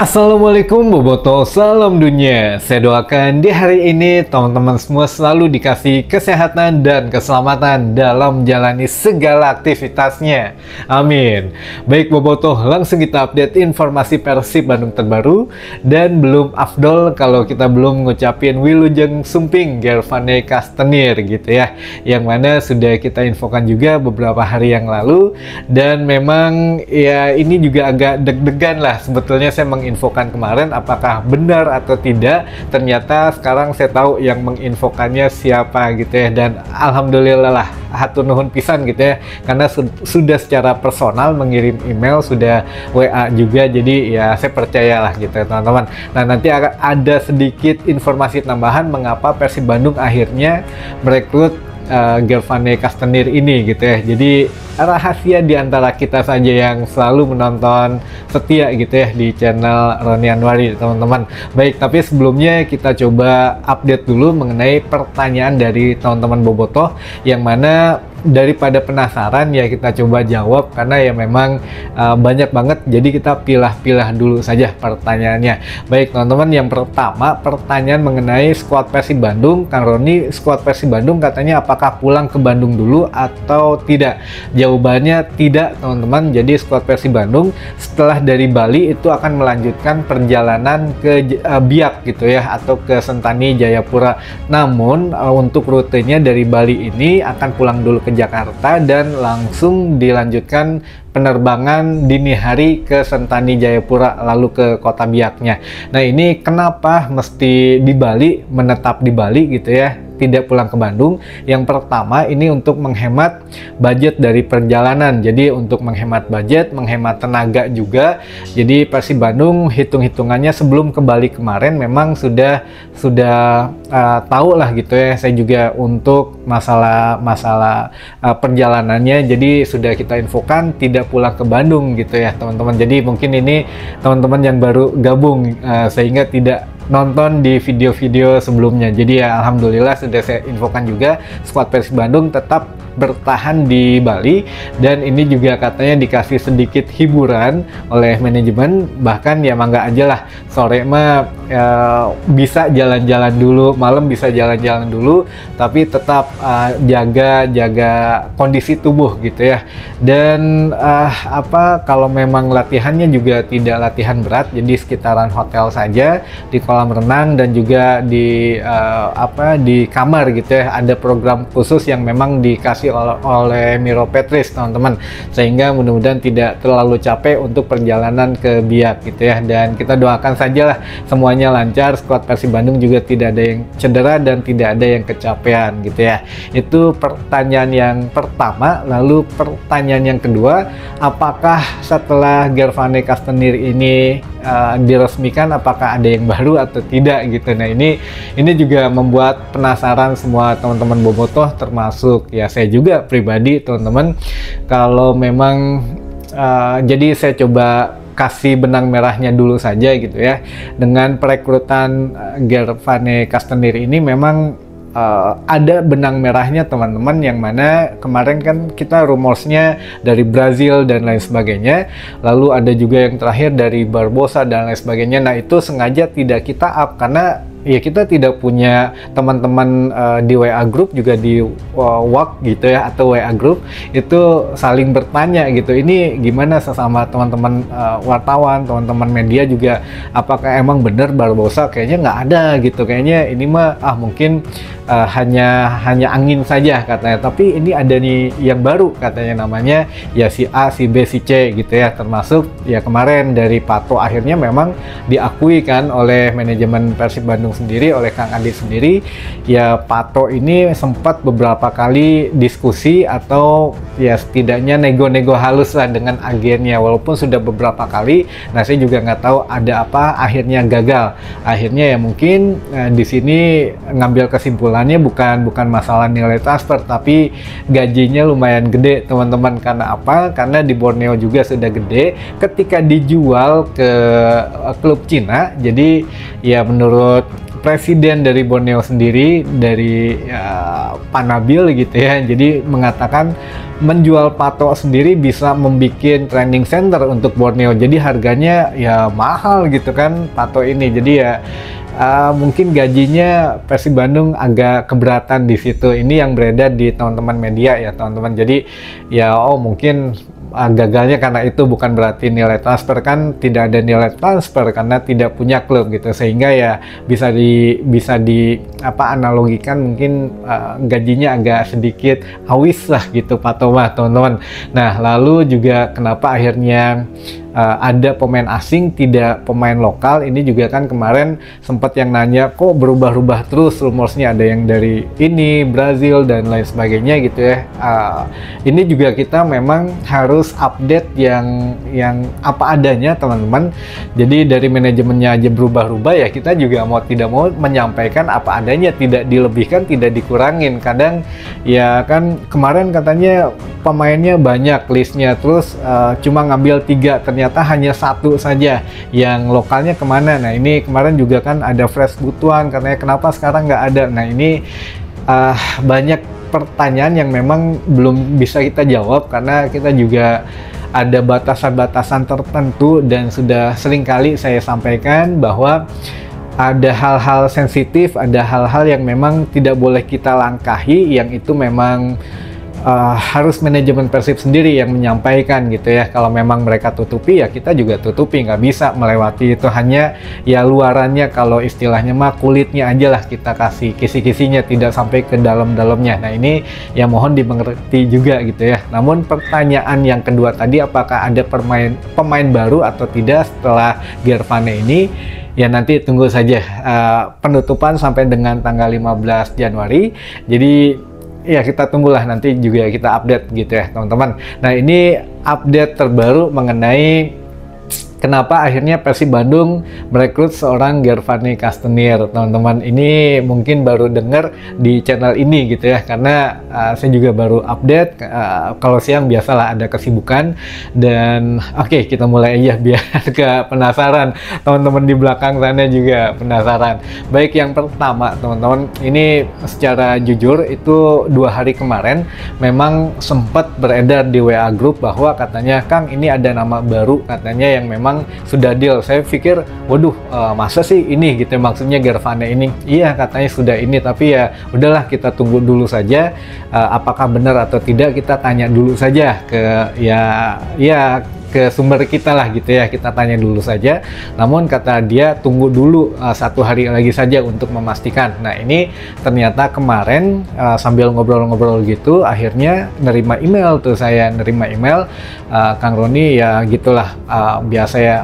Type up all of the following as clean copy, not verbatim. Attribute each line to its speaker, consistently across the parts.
Speaker 1: Assalamualaikum Boboto, salam dunia. Saya doakan di hari ini teman-teman semua selalu dikasih kesehatan dan keselamatan dalam menjalani segala aktivitasnya. Amin. Baik Boboto, langsung kita update informasi Persib Bandung terbaru. Dan belum afdol kalau kita belum ngucapin Wilujeng Sumping Gervane Kastenir gitu ya. Yang mana sudah kita infokan juga beberapa hari yang lalu. Dan memang ya ini juga agak deg-degan lah sebetulnya saya menginfokan kemarin apakah benar atau tidak. Ternyata sekarang saya tahu yang menginfokannya siapa gitu ya, dan alhamdulillah lah hatur nuhun pisan gitu ya, karena sudah secara personal mengirim email, sudah WA juga, jadi ya saya percayalah gitu ya teman-teman. Nah nanti akan ada sedikit informasi tambahan mengapa Persib Bandung akhirnya merekrut Gervane Kastenir ini gitu ya. Jadi rahasia di antara kita saja yang selalu menonton setia gitu ya di channel Roni Anwari teman-teman. Baik, tapi sebelumnya kita coba update dulu mengenai pertanyaan dari teman-teman Bobotoh, yang mana daripada penasaran ya kita coba jawab, karena ya memang banyak banget, jadi kita pilah-pilah dulu saja pertanyaannya. Baik teman-teman, yang pertama pertanyaan mengenai skuad Persib Bandung. Kang Roni, skuad Persib Bandung katanya apakah pulang ke Bandung dulu atau tidak? Jawabannya tidak teman-teman. Jadi skuad Persib Bandung setelah dari Bali itu akan melanjutkan perjalanan ke Biak gitu ya, atau ke Sentani Jayapura. Namun untuk rutenya dari Bali ini akan pulang dulu ke Jakarta dan langsung dilanjutkan penerbangan dini hari ke Sentani Jayapura lalu ke kota Biaknya. Nah ini kenapa mesti di Bali, menetap di Bali gitu ya, tidak pulang ke Bandung? Yang pertama ini untuk menghemat budget dari perjalanan. Jadi untuk menghemat budget, menghemat tenaga juga. Jadi Persib Bandung hitung-hitungannya sebelum ke Bali kemarin memang sudah tahu lah gitu ya. Saya juga untuk masalah perjalanannya, jadi sudah kita infokan tidak pulang ke Bandung gitu ya teman-teman. Jadi mungkin ini teman-teman yang baru gabung sehingga tidak nonton di video-video sebelumnya. Jadi ya alhamdulillah sudah saya infokan juga skuad Persib Bandung tetap bertahan di Bali, dan ini juga katanya dikasih sedikit hiburan oleh manajemen, bahkan ya mangga aja lah sore mah bisa jalan-jalan dulu, malam bisa jalan-jalan dulu, tapi tetap jaga kondisi tubuh gitu ya. Dan kalau memang latihannya juga tidak latihan berat, jadi sekitaran hotel saja, di kolam renang dan juga di kamar gitu ya. Ada program khusus yang memang dikasih oleh Miro Petris teman-teman, sehingga mudah-mudahan tidak terlalu capek untuk perjalanan ke Biak gitu ya. Dan kita doakan sajalah semuanya lancar, skuad Persib Bandung juga tidak ada yang cedera dan tidak ada yang kecapean gitu ya. Itu pertanyaan yang pertama. Lalu pertanyaan yang kedua, apakah setelah Gervane Kastenir ini diresmikan apakah ada yang baru atau tidak gitu. Nah ini juga membuat penasaran semua teman-teman Bobotoh, termasuk ya saya juga pribadi teman-teman. Kalau memang jadi saya coba kasih benang merahnya dulu saja gitu ya. Dengan perekrutan Gervane Kastenir ini memang ada benang merahnya teman-teman, yang mana kemarin kan kita rumorsnya dari Brazil dan lain sebagainya, lalu ada juga yang terakhir dari Barbosa dan lain sebagainya. Nah itu sengaja tidak kita up karena ya kita tidak punya teman-teman di WA group, juga di WhatsApp gitu ya, atau WA group itu saling bertanya gitu, ini gimana sesama teman-teman wartawan, teman-teman media juga, apakah emang benar Barbosa? Kayaknya nggak ada gitu, kayaknya ini mah mungkin hanya angin saja katanya, tapi ini ada nih yang baru katanya, namanya ya si A, si B, si C gitu ya. Termasuk ya kemarin dari Pato akhirnya memang diakui kan oleh manajemen Persib Bandung sendiri, oleh Kang Adi sendiri, ya Pato ini sempat beberapa kali diskusi atau ya setidaknya nego-nego halus lah dengan agennya, walaupun sudah beberapa kali. Nah saya juga nggak tahu ada apa, akhirnya gagal. Akhirnya ya mungkin di sini ngambil kesimpulannya bukan masalah nilai transfer, tapi gajinya lumayan gede teman-teman. Karena apa? Karena di Borneo juga sudah gede. Ketika dijual ke klub Cina, jadi ya menurut presiden dari Borneo sendiri, dari Pak Nabil gitu ya, jadi mengatakan menjual patok sendiri bisa membuat training center untuk Borneo, jadi harganya ya mahal gitu kan patok ini. Jadi ya mungkin gajinya Persib Bandung agak keberatan di situ. Ini yang beredar di teman-teman media ya teman-teman. Jadi ya mungkin gagalnya karena itu, bukan berarti nilai transfer, kan tidak ada nilai transfer karena tidak punya klub gitu, sehingga ya bisa di analogikan mungkin gajinya agak sedikit awis lah gitu Pak Thomas teman-teman. Nah lalu juga kenapa akhirnya ada pemain asing tidak pemain lokal, ini juga kan kemarin sempat yang nanya kok berubah-ubah terus rumorsnya, ada yang dari ini Brazil dan lain sebagainya gitu ya. Ini juga kita memang harus update yang apa adanya teman-teman. Jadi dari manajemennya aja berubah-ubah ya, kita juga mau tidak mau menyampaikan apa adanya, tidak dilebihkan, tidak dikurangin. Kadang ya kan kemarin katanya pemainnya banyak listnya, terus cuma ngambil 3, ternyata hanya 1 saja yang lokalnya kemana. Nah ini kemarin juga kan ada Fresh Butuan, katanya kenapa sekarang nggak ada. Nah ini banyak pertanyaan yang memang belum bisa kita jawab karena kita juga ada batasan-batasan tertentu, dan sudah seringkali saya sampaikan bahwa ada hal-hal sensitif, ada hal-hal yang memang tidak boleh kita langkahi, yang itu memang harus manajemen Persib sendiri yang menyampaikan gitu ya. Kalau memang mereka tutupi ya kita juga tutupi, nggak bisa melewati itu. Hanya ya luarannya, kalau istilahnya mah kulitnya aja lah kita kasih, kisi-kisinya, tidak sampai ke dalam-dalamnya. Nah ini ya mohon dimengerti juga gitu ya. Namun pertanyaan yang kedua tadi, apakah ada pemain baru atau tidak setelah Gervane ini, ya nanti tunggu saja penutupan sampai dengan tanggal 15 Januari. Jadi ya kita tunggulah, nanti juga kita update gitu ya teman-teman. Nah ini update terbaru mengenai kenapa akhirnya Persib Bandung merekrut seorang Gervane Castenier teman-teman. Ini mungkin baru dengar di channel ini gitu ya, karena saya juga baru update. Kalau siang biasalah ada kesibukan, dan oke, kita mulai aja biar ke penasaran teman-teman di belakang sana juga penasaran. Baik, yang pertama teman-teman, ini secara jujur itu 2 hari kemarin memang sempat beredar di WA Group bahwa katanya Kang ini ada nama baru katanya yang memang sudah deal. Saya pikir waduh masa sih ini gitu, maksudnya Gervane ini. Iya katanya sudah ini, tapi ya udahlah kita tunggu dulu saja apakah benar atau tidak, kita tanya dulu saja ke ke sumber kita lah gitu ya, kita tanya dulu saja. Namun kata dia tunggu dulu 1 hari lagi saja untuk memastikan. Nah ini ternyata kemarin sambil ngobrol-ngobrol gitu akhirnya nerima email tuh, saya nerima email Kang Roni ya gitulah, biasa ya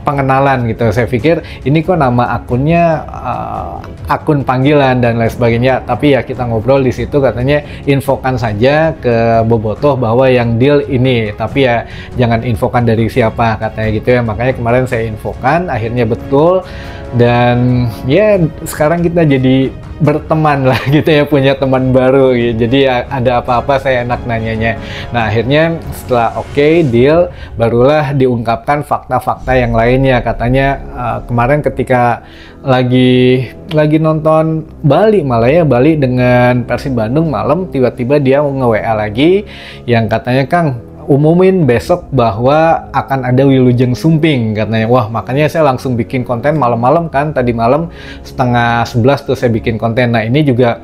Speaker 1: pengenalan gitu. Saya pikir ini kok nama akunnya akun panggilan dan lain sebagainya, tapi ya kita ngobrol di situ katanya infokan saja ke Bobotoh bahwa yang deal ini, tapi ya jangan infokan dari siapa katanya gitu ya. Makanya kemarin saya infokan, akhirnya betul, dan ya sekarang kita jadi berteman lah gitu ya, punya teman baru gitu. Jadi ya, ada apa-apa saya enak nanyanya. Nah akhirnya setelah oke, deal, barulah diungkapkan fakta-fakta yang lainnya. Katanya kemarin ketika lagi nonton Bali, malah ya Bali dengan Persib Bandung malam, tiba-tiba dia mau nge-WA lagi yang katanya Kang umumin besok bahwa akan ada Wilujeng Sumping katanya. Wah makanya saya langsung bikin konten malam-malam kan, tadi malam 10:30 tuh saya bikin konten. Nah ini juga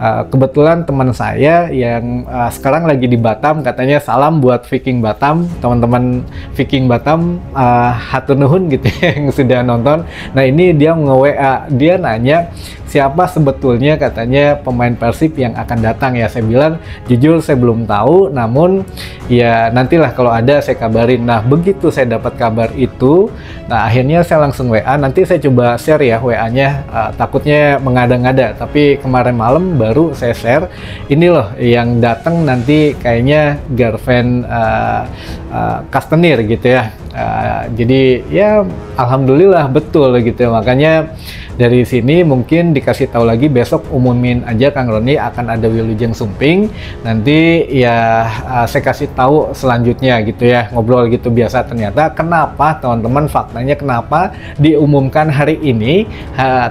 Speaker 1: kebetulan teman saya yang sekarang lagi di Batam, katanya salam buat Viking Batam, teman-teman Viking Batam, hatur nuhun gitu ya, yang sudah nonton. Nah ini dia nge-WA, dia nanya siapa sebetulnya katanya pemain Persib yang akan datang ya. Saya bilang jujur saya belum tahu, namun ya nantilah kalau ada saya kabarin. Nah begitu saya dapat kabar itu, nah akhirnya saya langsung WA, nanti saya coba share ya WA-nya, takutnya mengada-ngada, tapi kemarin malam baru saya share, ini loh yang datang nanti kayaknya Gervane Castenier gitu ya. Jadi ya alhamdulillah betul gitu. Makanya dari sini mungkin dikasih tahu lagi, besok umumin aja Kang Roni akan ada Wilujeng Sumping. Nanti ya saya kasih tahu selanjutnya gitu ya, ngobrol gitu biasa. Ternyata kenapa teman-teman, faktanya kenapa diumumkan hari ini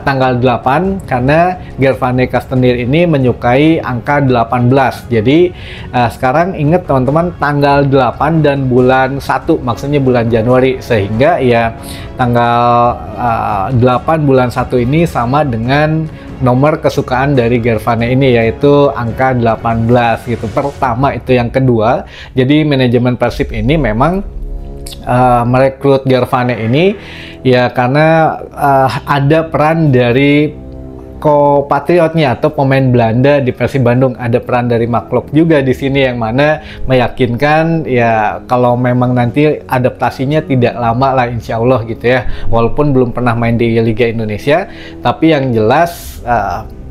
Speaker 1: tanggal 8, karena Gervane Kastenir ini menyukai angka 18. Jadi sekarang ingat teman-teman, tanggal 8 dan bulan 1, maksudnya bulan Januari, sehingga ya tanggal 8 bulan 1 ini sama dengan nomor kesukaan dari Gervane ini, yaitu angka 18 gitu. Pertama itu. Yang kedua, jadi manajemen Persib ini memang merekrut Gervane ini ya karena ada peran dari kompatriotnya atau pemain Belanda di Persib Bandung. Ada peran dari Maklok juga di sini, yang mana meyakinkan ya kalau memang nanti adaptasinya tidak lama lah insya Allah gitu ya, walaupun belum pernah main di Liga Indonesia, tapi yang jelas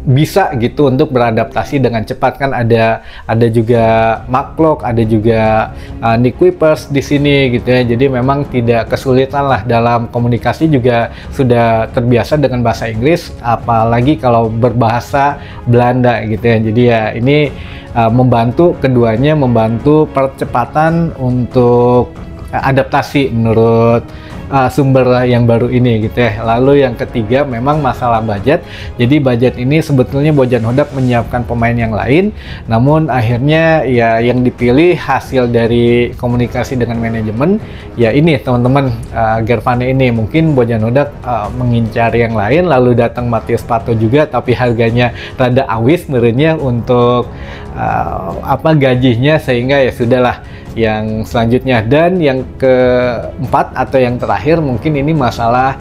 Speaker 1: bisa gitu untuk beradaptasi dengan cepat. Kan ada juga Maklok, ada juga Nick Kuipers di sini gitu ya. Jadi memang tidak kesulitan lah dalam komunikasi, juga sudah terbiasa dengan bahasa Inggris, apalagi kalau berbahasa Belanda gitu ya. Jadi ya ini membantu keduanya, membantu percepatan untuk adaptasi menurut sumber yang baru ini gitu ya. Lalu yang ketiga memang masalah budget. Jadi budget ini sebetulnya Bojan Hodak menyiapkan pemain yang lain, namun akhirnya ya yang dipilih hasil dari komunikasi dengan manajemen ya ini teman-teman, Gervane ini. Mungkin Bojan Hodak mengincar yang lain, lalu datang Matius Pato juga, tapi harganya rada awis menurutnya untuk gajinya, sehingga ya sudahlah yang selanjutnya. Dan yang keempat atau yang terakhir mungkin ini masalah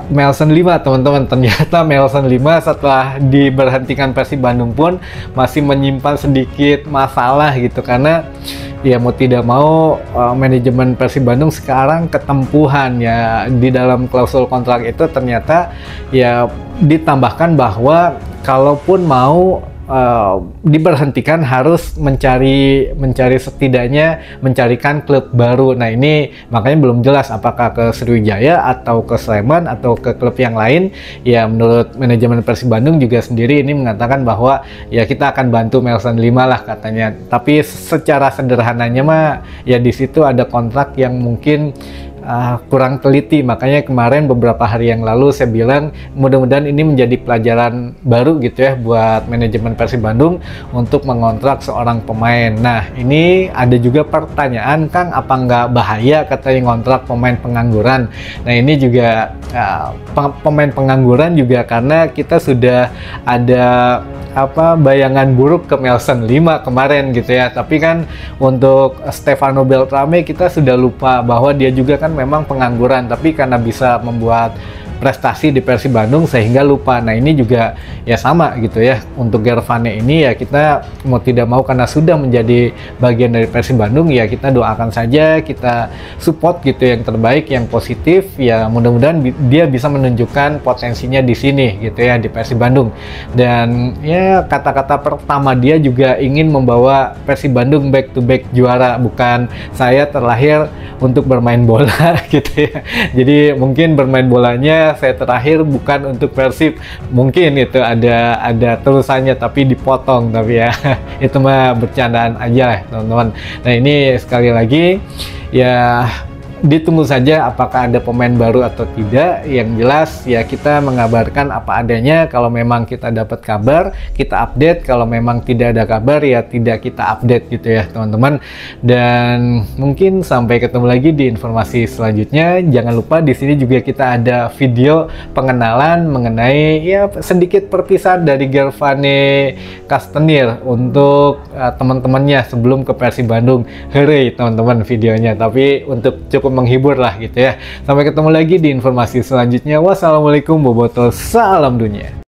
Speaker 1: Melson 5 teman-teman. Ternyata Melson 5 setelah diberhentikan Persib Bandung pun masih menyimpan sedikit masalah gitu, karena ya mau tidak mau manajemen Persib Bandung sekarang ketempuhan ya di dalam klausul kontrak itu. Ternyata ya ditambahkan bahwa kalaupun mau diberhentikan harus mencari setidaknya mencarikan klub baru. Nah ini makanya belum jelas apakah ke Sriwijaya atau ke Sleman atau ke klub yang lain. Ya menurut manajemen Persib Bandung juga sendiri ini mengatakan bahwa ya kita akan bantu Melson 5 lah katanya. Tapi secara sederhananya mah ya di situ ada kontrak yang mungkin kurang teliti. Makanya kemarin beberapa hari yang lalu saya bilang mudah-mudahan ini menjadi pelajaran baru gitu ya buat manajemen Persib Bandung untuk mengontrak seorang pemain. Nah ini ada juga pertanyaan, Kang, apa nggak bahaya katanya ngontrak pemain pengangguran? Nah ini juga pemain pengangguran juga karena kita sudah ada bayangan buruk ke Melson 5 kemarin gitu ya. Tapi kan untuk Stefano Beltrame kita sudah lupa bahwa dia juga kan memang pengangguran, tapi karena bisa membuat prestasi di Persib Bandung sehingga lupa. Nah ini juga ya sama gitu ya. Untuk Gervane ini ya kita mau tidak mau karena sudah menjadi bagian dari Persib Bandung ya kita doakan saja, kita support gitu yang terbaik, yang positif ya. Mudah-mudahan dia bisa menunjukkan potensinya di sini gitu ya di Persib Bandung. Dan ya kata-kata pertama dia juga ingin membawa Persib Bandung back to back juara, bukan saya terlahir untuk bermain bola gitu ya. Jadi mungkin bermain bolanya saya terakhir bukan untuk Persib, mungkin itu ada tulisannya tapi dipotong, tapi ya itu mah bercandaan aja lah teman-teman. Nah ini sekali lagi ya ditunggu saja apakah ada pemain baru atau tidak. Yang jelas ya kita mengabarkan apa adanya. Kalau memang kita dapat kabar kita update, kalau memang tidak ada kabar ya tidak kita update gitu ya teman-teman. Dan mungkin sampai ketemu lagi di informasi selanjutnya. Jangan lupa di sini juga kita ada video pengenalan mengenai ya sedikit perpisahan dari Gervane Kastenir untuk teman-temannya sebelum ke Persib Bandung. Hore teman-teman videonya, tapi untuk cukup menghibur lah gitu ya. Sampai ketemu lagi di informasi selanjutnya. Wassalamualaikum warahmatullahi wabarakatuh. Salam dunia.